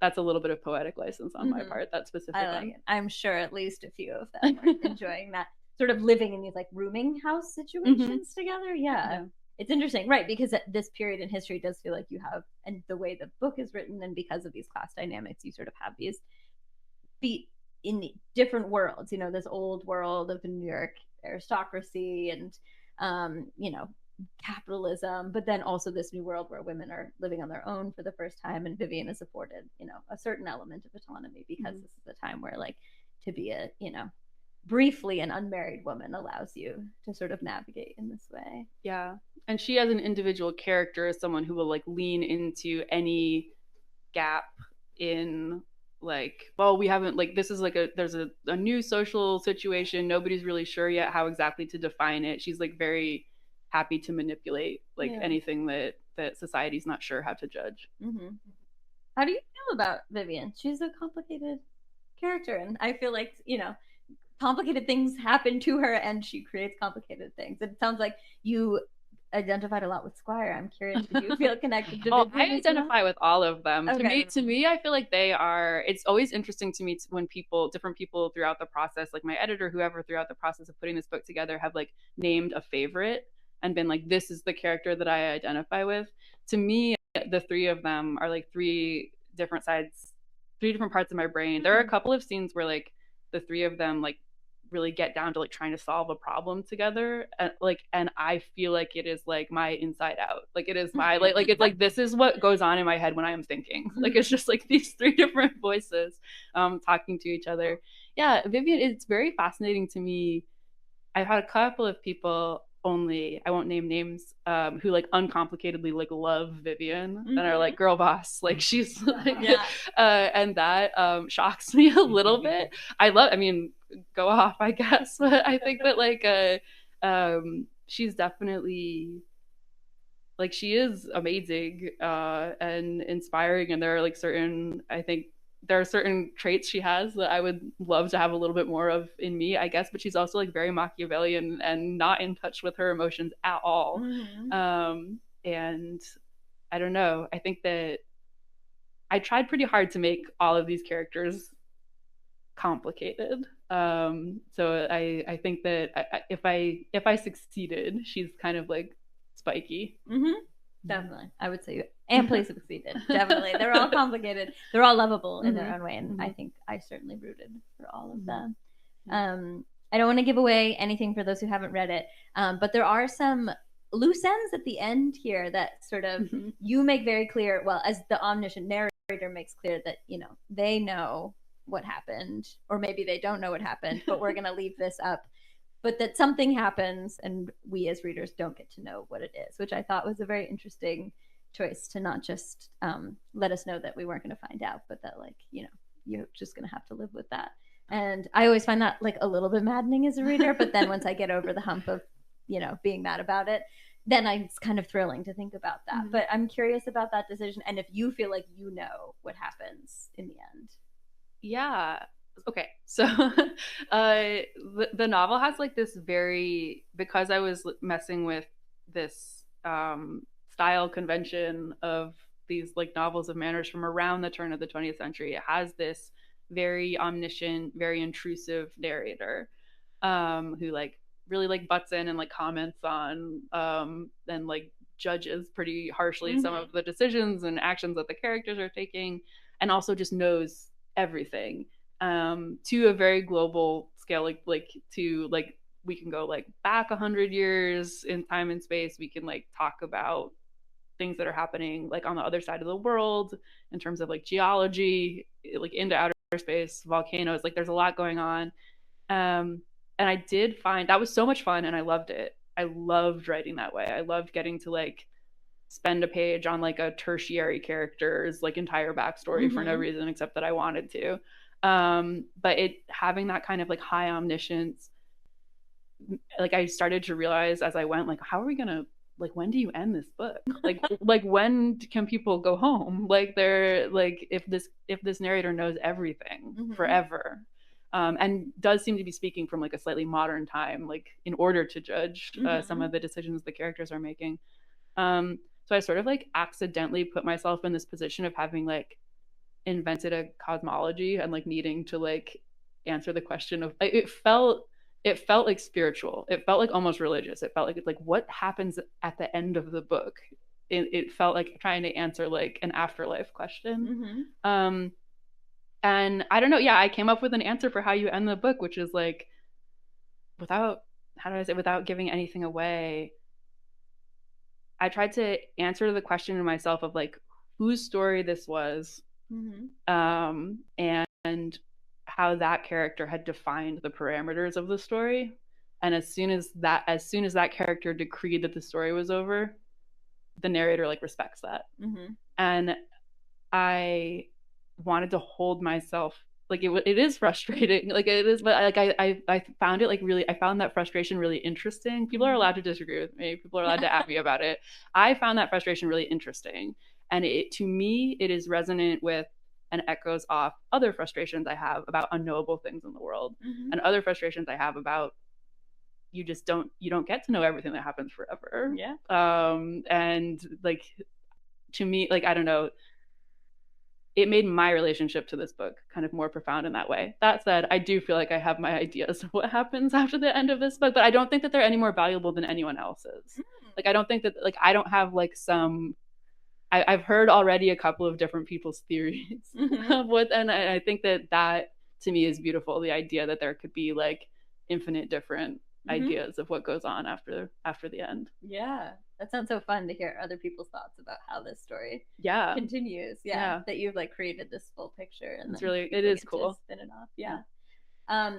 that's a little bit of poetic license on my part, that specific
I like it. I'm sure at least a few of them are enjoying that, sort of living in these like rooming house situations together. Yeah. It's interesting, right? Because at this period in history does feel like you have, and the way the book is written, and because of these class dynamics, you sort of have these feet in the different worlds, you know, this old world of New York aristocracy and, you know, capitalism, but then also this new world where women are living on their own for the first time, and Vivian is afforded, you know, a certain element of autonomy because this is a time where like to be a, you know, briefly an unmarried woman allows you to sort of navigate in this way.
Yeah. And she as an individual character is someone who will like lean into any gap in like, well, we haven't, like, this is like there's a new social situation, nobody's really sure yet how exactly to define it. She's like very happy to manipulate like anything that society's not sure how to judge.
How do you feel about Vivian? She's a complicated character, and I feel like, complicated things happen to her and she creates complicated things. It sounds like you identified a lot with Squire. I'm curious, did you feel connected to Vivian?
I identify with all of them.
Okay.
To me, I feel like they are, it's always interesting to me when different people throughout the process, like my editor, whoever throughout the process of putting this book together, have like named a favorite and been like, this is the character that I identify with. To me, the three of them are like three different parts of my brain. There are a couple of scenes where like the three of them like really get down to like trying to solve a problem together, and I feel like it is like my inside out, like it is my like it's like this is what goes on in my head when I am thinking, like it's just like these three different voices talking to each other. Yeah, Vivian, it's very fascinating to me. I've had a couple of people, only I won't name names, who like uncomplicatedly like love Vivian and are like, girl boss, like she's like and that shocks me a little bit. I mean, go off, I guess, but I think that like she's definitely, like, she is amazing and inspiring, and there are like there are certain traits she has that I would love to have a little bit more of in me, I guess. But she's also like very Machiavellian and not in touch with her emotions at all. And I don't know. I think that I tried pretty hard to make all of these characters complicated. So I think that if I succeeded, she's kind of like spiky.
Definitely, I would say you amply succeeded. Definitely, they're all complicated. They're all lovable in their own way, and I think I certainly rooted for all of them. I don't want to give away anything for those who haven't read it, but there are some loose ends at the end here that sort of you make very clear. Well, as the omniscient narrator makes clear that they know what happened, or maybe they don't know what happened, but we're going to leave this up. But that something happens and we as readers don't get to know what it is, which I thought was a very interesting choice, to not just let us know that we weren't going to find out, but that, like, you're just going to have to live with that. And I always find that like a little bit maddening as a reader, but then once I get over the hump of, being mad about it, then it's kind of thrilling to think about that. But I'm curious about that decision, and if you feel like you know what happens in the end.
Yeah. Okay, so the novel has like this because I was messing with this style convention of these like novels of manners from around the turn of the 20th century. It has this very omniscient, very intrusive narrator who like really like butts in and like comments on and like judges pretty harshly some of the decisions and actions that the characters are taking, and also just knows everything to a very global scale, like to like we can go like back 100 years in time and space. We can like talk about things that are happening like on the other side of the world in terms of like geology, like into outer space, volcanoes. Like there's a lot going on, and I did find that was so much fun, and I loved it. I loved writing that way. I loved getting to like spend a page on like a tertiary character's like entire backstory for no reason except that I wanted to. But it having that kind of like high omniscience, like I started to realize as I went, like, how are we gonna, like, when do you end this book? Like when can people go home? Like they're like, if this narrator knows everything forever, and does seem to be speaking from like a slightly modern time, like in order to judge some of the decisions the characters are making. So I sort of like accidentally put myself in this position of having like invented a cosmology and like needing to like answer the question of, it felt like spiritual. It felt like almost religious. It felt like it's like what happens at the end of the book. It felt like trying to answer like an afterlife question. And I don't know. Yeah, I came up with an answer for how you end the book, which is like without giving anything away. I tried to answer the question to myself of like whose story this was, and how that character had defined the parameters of the story. And as soon as that character decreed that the story was over, the narrator like respects that. And I wanted to hold myself. Like it is frustrating. Like it is, but like I found it like really. I found that frustration really interesting. People are allowed to disagree with me. People are allowed to ask me about it. I found that frustration really interesting, and it to me it is resonant with and echoes off other frustrations I have about unknowable things in the world, and other frustrations I have about you don't get to know everything that happens forever.
Yeah.
And like to me, like I don't know, it made my relationship to this book kind of more profound in that way. That said, I do feel like I have my ideas of what happens after the end of this book, but I don't think that they're any more valuable than anyone else's. Like I don't think that like I don't have like some I've heard already a couple of different people's theories of what, and I think that to me is beautiful. The idea that there could be like infinite different ideas of what goes on after the end.
Yeah, that sounds so fun to hear other people's thoughts about how this story continues. That you've like created this full picture, and
it's really it is cool.
Spin it off. Yeah.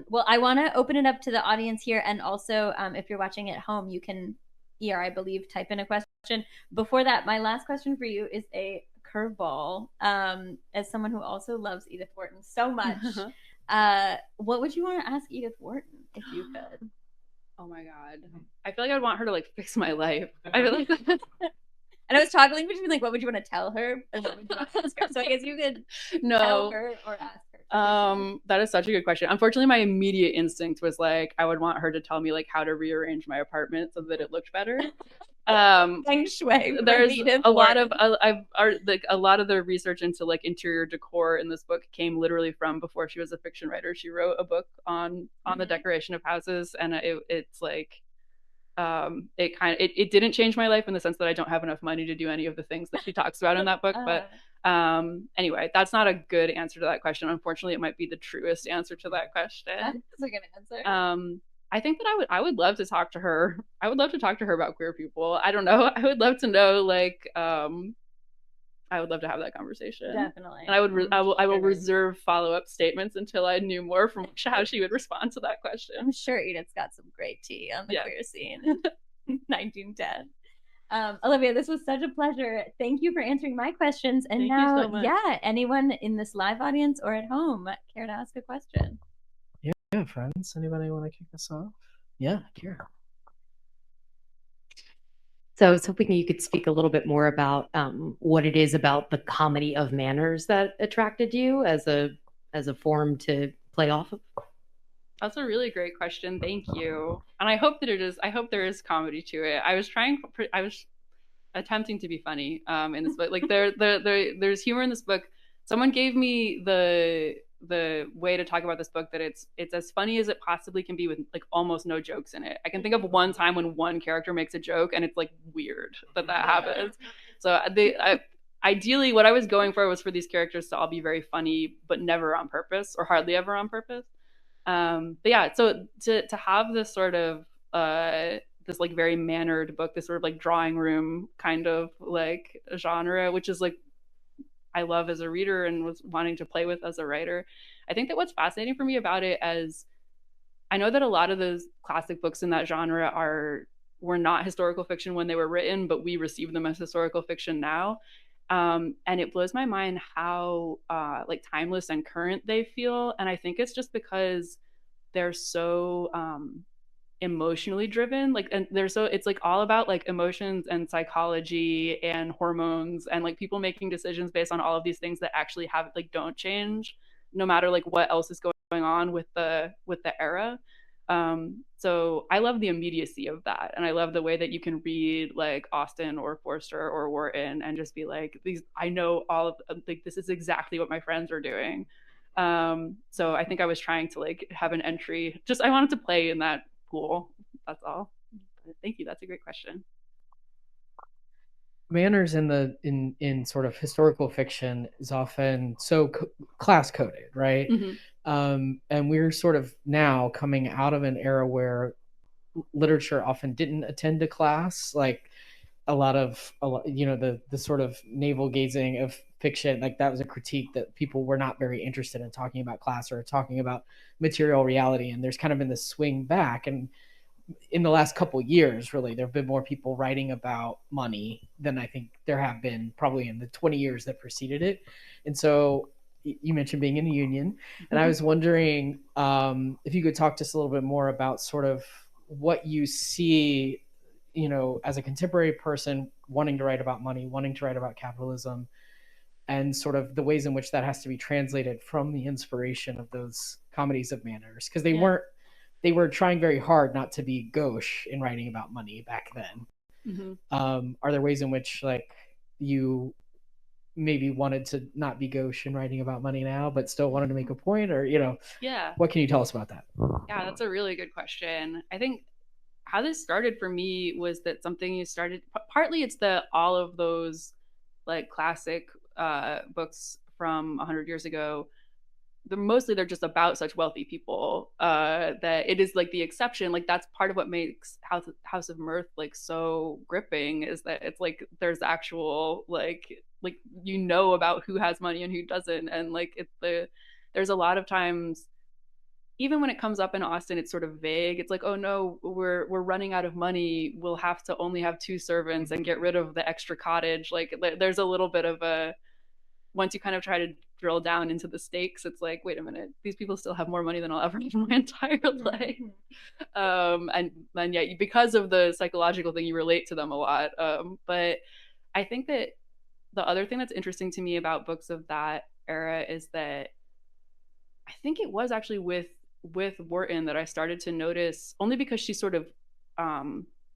Well, I want to open it up to the audience here, and also if you're watching at home, you can I believe type in a question. Before that, my last question for you is a curveball. As someone who also loves Edith Wharton so much, what would you want to ask Edith Wharton if you could?
Oh my god, I feel like I'd want her to like fix my life. I feel like
and I was toggling between like what would you want to tell her and what would you want to ask her. So I guess you could tell her or ask her.
That is such a good question. Unfortunately, my immediate instinct was like I would want her to tell me like how to rearrange my apartment so that it looked better.
Feng shui.
There's a lot of a lot of the research into like interior decor in this book came literally from before she was a fiction writer. She wrote a book on the decoration of houses, and it's like it didn't change my life in the sense that I don't have enough money to do any of the things that she talks about in that book, but anyway, that's not a good answer to that question. Unfortunately, it might be the truest answer to that question.
That's a good answer.
I think that I would love to talk to her. I would love to talk to her about queer people. I don't know. I would love to know like I would love to have that conversation.
Definitely.
And I will reserve follow-up statements until I knew more from how she would respond to that question.
I'm sure Edith's got some great tea on the queer scene in 1910. Olivia, this was such a pleasure. Thank you for answering my questions. And
Thank
now,
you so much.
Anyone in this live audience or at home care to ask a question?
Yeah, friends. Anybody want to kick us off? Yeah, Kira.
So I was hoping you could speak a little bit more about what it is about the comedy of manners that attracted you as a form to play off of.
That's a really great question. Thank you. And I hope that it is. I hope there is comedy to it. I was attempting to be funny in this book. Like there's humor in this book. Someone gave me the way to talk about this book that it's as funny as it possibly can be with like almost no jokes in it. I can think of one time when one character makes a joke and it's like weird that happens. So ideally what I was going for was for these characters to all be very funny, but never on purpose or hardly ever on purpose. But yeah, so to have this sort of this like very mannered book, this sort of like drawing room kind of like genre, which is like I love as a reader and was wanting to play with as a writer. I think that what's fascinating for me about it as I know that a lot of those classic books in that genre were not historical fiction when they were written, but we receive them as historical fiction now. And it blows my mind how like timeless and current they feel. And I think it's just because they're so emotionally driven, like, and it's like all about like emotions and psychology and hormones and like people making decisions based on all of these things that actually have like don't change no matter like what else is going on with the era. So I love the immediacy of that, and I love the way that you can read like Austen or Forster or Wharton and just be like, I know all of like this is exactly what my friends are doing. So I think I was trying to like have an entry, just I wanted to play in that pool. That's all. Thank you. That's a great question.
Manners in sort of historical fiction is often so class coded, right? And we're sort of now coming out of an era where literature often didn't attend to class, like a lot you know, the sort of navel gazing of fiction, like that was a critique that people were not very interested in talking about class or talking about material reality. And there's kind of been this swing back, and in the last couple of years, really, there have been more people writing about money than I think there have been probably in the 20 years that preceded it. And so you mentioned being in a union, and I was wondering if you could talk to us a little bit more about sort of what you see, as a contemporary person wanting to write about money, wanting to write about capitalism, and sort of the ways in which that has to be translated from the inspiration of those comedies of manners, because they were trying very hard not to be gauche in writing about money back then. Are there ways in which like you maybe wanted to not be gauche in writing about money now, but still wanted to make a point, or what can you tell us about that?
Yeah, that's a really good question. I think how this started for me was that something you started, partly it's the all of those like classic books from 100 years ago, mostly they're just about such wealthy people that it is like the exception. Like that's part of what makes House of Mirth like so gripping, is that it's like there's actual like about who has money and who doesn't, and like there's a lot of times, even when it comes up in Austen, it's sort of vague. It's like, oh no, we're running out of money. We'll have to only have 2 servants and get rid of the extra cottage. Like there's a little bit of a, once you kind of try to drill down into the stakes, it's like, wait a minute, these people still have more money than I'll ever have in my entire life. And yet, because of the psychological thing, you relate to them a lot. But I think that the other thing that's interesting to me about books of that era is that I think it was actually with Wharton that I started to notice, only because she sort of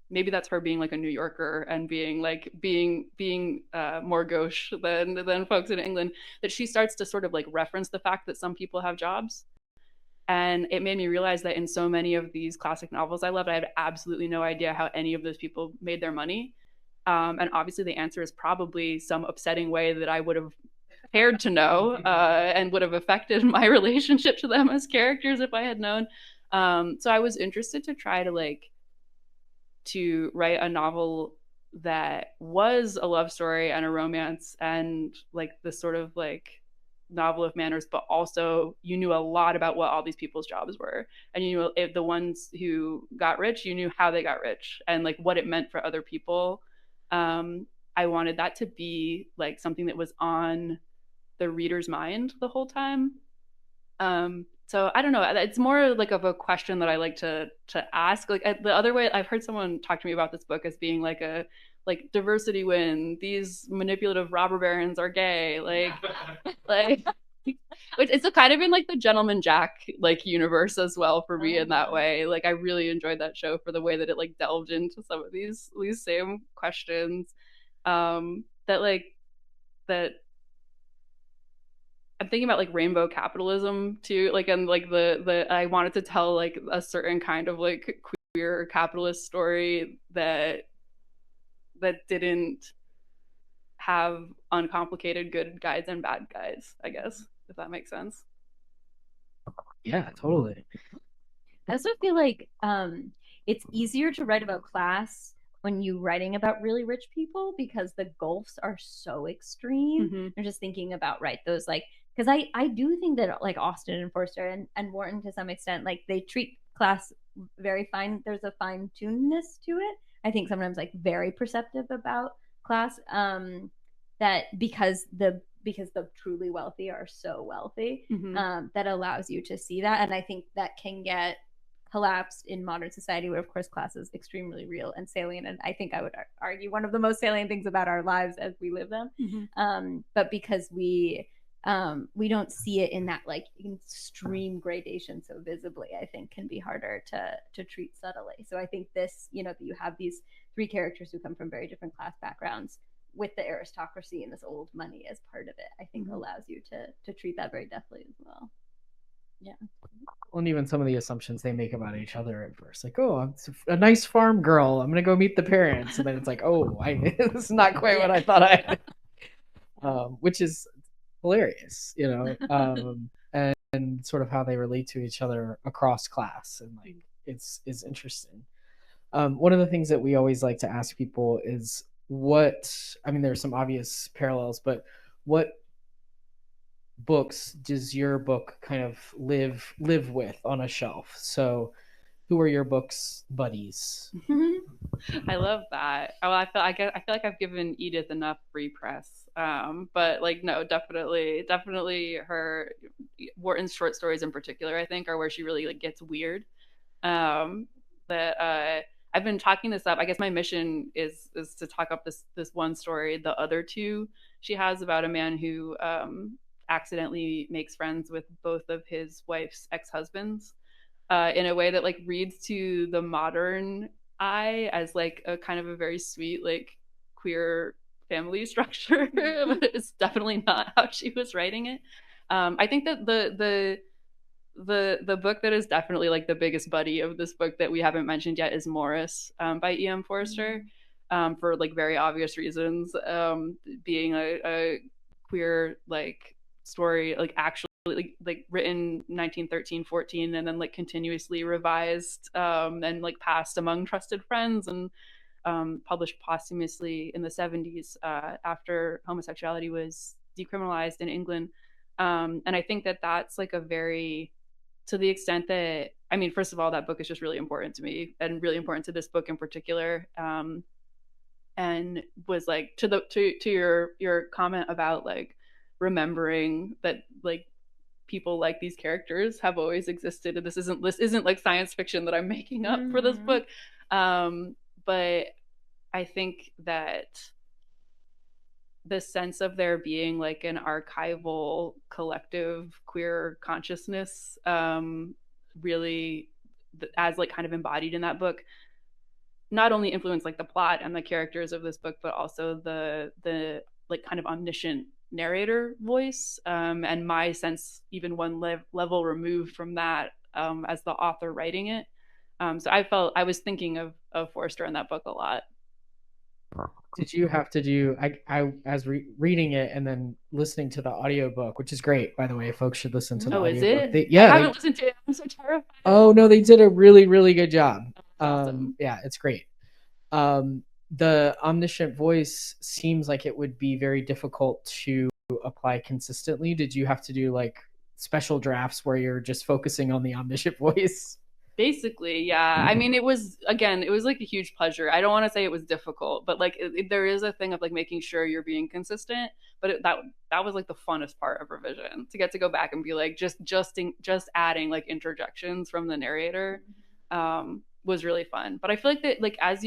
maybe that's her being like a New Yorker and being more gauche than folks in England, that she starts to sort of like reference the fact that some people have jobs. And it made me realize that in so many of these classic novels I loved, I had absolutely no idea how any of those people made their money. And obviously the answer is probably some upsetting way that I would have cared to know and would have affected my relationship to them as characters if I had known. So I was interested to try to write a novel that was a love story and a romance and like the sort of like novel of manners, but also you knew a lot about what all these people's jobs were, and you knew if the ones who got rich, you knew how they got rich and like what it meant for other people. I wanted that to be like something that was on the reader's mind the whole time. So I don't know. It's more like of a question that I like to ask. Like the other way, I've heard someone talk to me about this book as being like a diversity win. These manipulative robber barons are gay. Like which it's a kind of in like the Gentleman Jack like universe as well for me in that way. Like I really enjoyed that show for the way that it like delved into some of these same questions. That I'm thinking about like rainbow capitalism too, like, and like the I wanted to tell like a certain kind of like queer capitalist story that didn't have uncomplicated good guys and bad guys, I guess, if that makes sense.
Yeah, totally.
I also feel like it's easier to write about class when you're writing about really rich people because the gulfs are so extreme. I'm just thinking about those like, because I do think that like Austen and Forster and Wharton to some extent, like they treat class very fine. There's a fine tunedness to it. I think sometimes like very perceptive about class. That because the truly wealthy are so wealthy, that allows you to see that. And I think that can get collapsed in modern society where of course class is extremely real and salient, and I think I would argue one of the most salient things about our lives as we live them. But because we don't see it in that like extreme gradation so visibly, I think can be harder to treat subtly. So I think this, that you have these 3 characters who come from very different class backgrounds with the aristocracy and this old money as part of it, I think allows you to treat that very deftly as well. Yeah.
Well, and even some of the assumptions they make about each other at first, like, oh, I'm a nice farm girl, I'm gonna go meet the parents, and then it's like, oh, this is not quite what I thought I which is hilarious, and sort of how they relate to each other across class, and like it's interesting. One of the things that we always like to ask people is there's some obvious parallels, but what books does your book kind of live with on a shelf? So who are your books buddies?
I love that. Oh, I feel like I've given Edith enough free press. But like no, definitely her Wharton's short stories in particular, I think, are where she really like gets weird. That I've been talking this up. I guess my mission is to talk up this one story. The other two she has about a man who accidentally makes friends with both of his wife's ex-husbands in a way that like reads to the modern eye as like a kind of a very sweet like queer family structure, but it's definitely not how she was writing it. I think that the book that is definitely like the biggest buddy of this book that we haven't mentioned yet is Morris by E.M. Forster, for like very obvious reasons, being a queer like story like actually like written 1913-14 and then like continuously revised and like passed among trusted friends and published posthumously in the 70s after homosexuality was decriminalized in England. And I think that that's like a very, to the extent that, I mean, first of all, that book is just really important to me and really important to this book in particular. And was like to your comment about like remembering that like people like these characters have always existed and this isn't like science fiction that I'm making up for this book. But I think that the sense of there being like an archival collective queer consciousness really as like kind of embodied in that book not only influenced like the plot and the characters of this book but also the like kind of omniscient narrator voice, and my sense even one level removed from that as the author writing it. So I was thinking of Forster in that book a lot.
Did you have to do as reading it and then listening to the audiobook, which is great, by the way, folks should listen to the
Oh, is
audiobook.
it? I haven't listened to it. I'm so terrified.
Oh no, they did a really, really good job.
Awesome.
Yeah, it's great. The omniscient voice seems like it would be very difficult to apply consistently. Did you have to do like special drafts where you're just focusing on the omniscient voice?
Basically, yeah. I mean, it was like a huge pleasure. I don't want to say it was difficult, but like there is a thing of like making sure you're being consistent. But that was like the funnest part of revision, to get to go back and be like just adding like interjections from the narrator was really fun. But I feel like that like as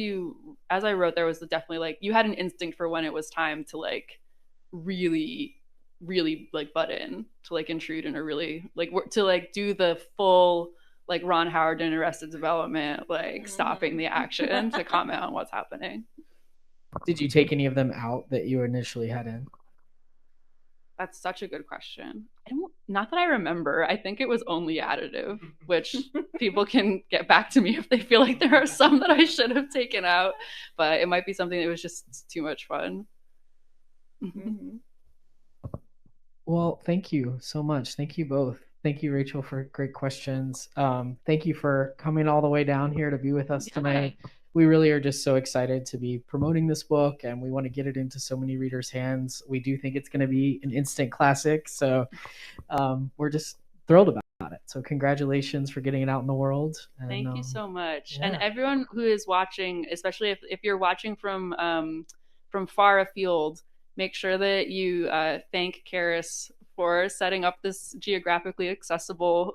I wrote, there was definitely like you had an instinct for when it was time to like really like butt in, to like intrude in, or really like to like do the full like Ron Howard in Arrested Development, like stopping the action to comment on what's happening.
Did you take any of them out that you initially had in?
That's such a good question. Not that I remember. I think it was only additive, which people can get back to me if they feel like there are some that I should have taken out, but it might be something that was just too much fun.
Well, thank you so much. Thank you both. Thank you, Rachel, for great questions. Thank you for coming all the way down here to be with us tonight. We really are just so excited to be promoting this book, and we want to get it into so many readers' hands. We do think it's going to be an instant classic, so we're just thrilled about it. So congratulations for getting it out in the world. And,
thank you so much. Yeah. And everyone who is watching, especially if you're watching from far afield, make sure that you thank Charis for setting up this geographically accessible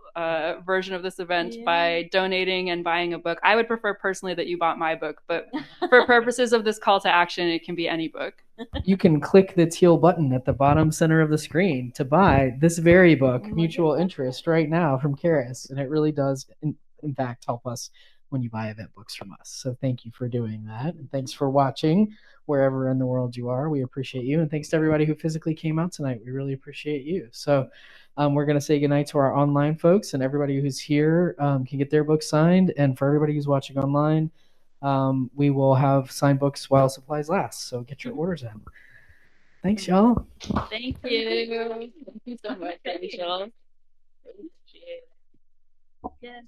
version of this event by donating and buying a book. I would prefer personally that you bought my book, but for purposes of this call to action, it can be any book.
You can click the teal button at the bottom center of the screen to buy this very book, Mutual Interest, right now from Charis. And it really does, in fact, help us when you buy event books from us. So thank you for doing that. And thanks for watching wherever in the world you are. We appreciate you. And thanks to everybody who physically came out tonight. We really appreciate you. So we're going to say goodnight to our online folks, and everybody who's here can get their books signed. And for everybody who's watching online, we will have signed books while supplies last. So get your orders in. Thanks, y'all.
Thank you. Thank you so much, Rachel. Appreciate it. Yes.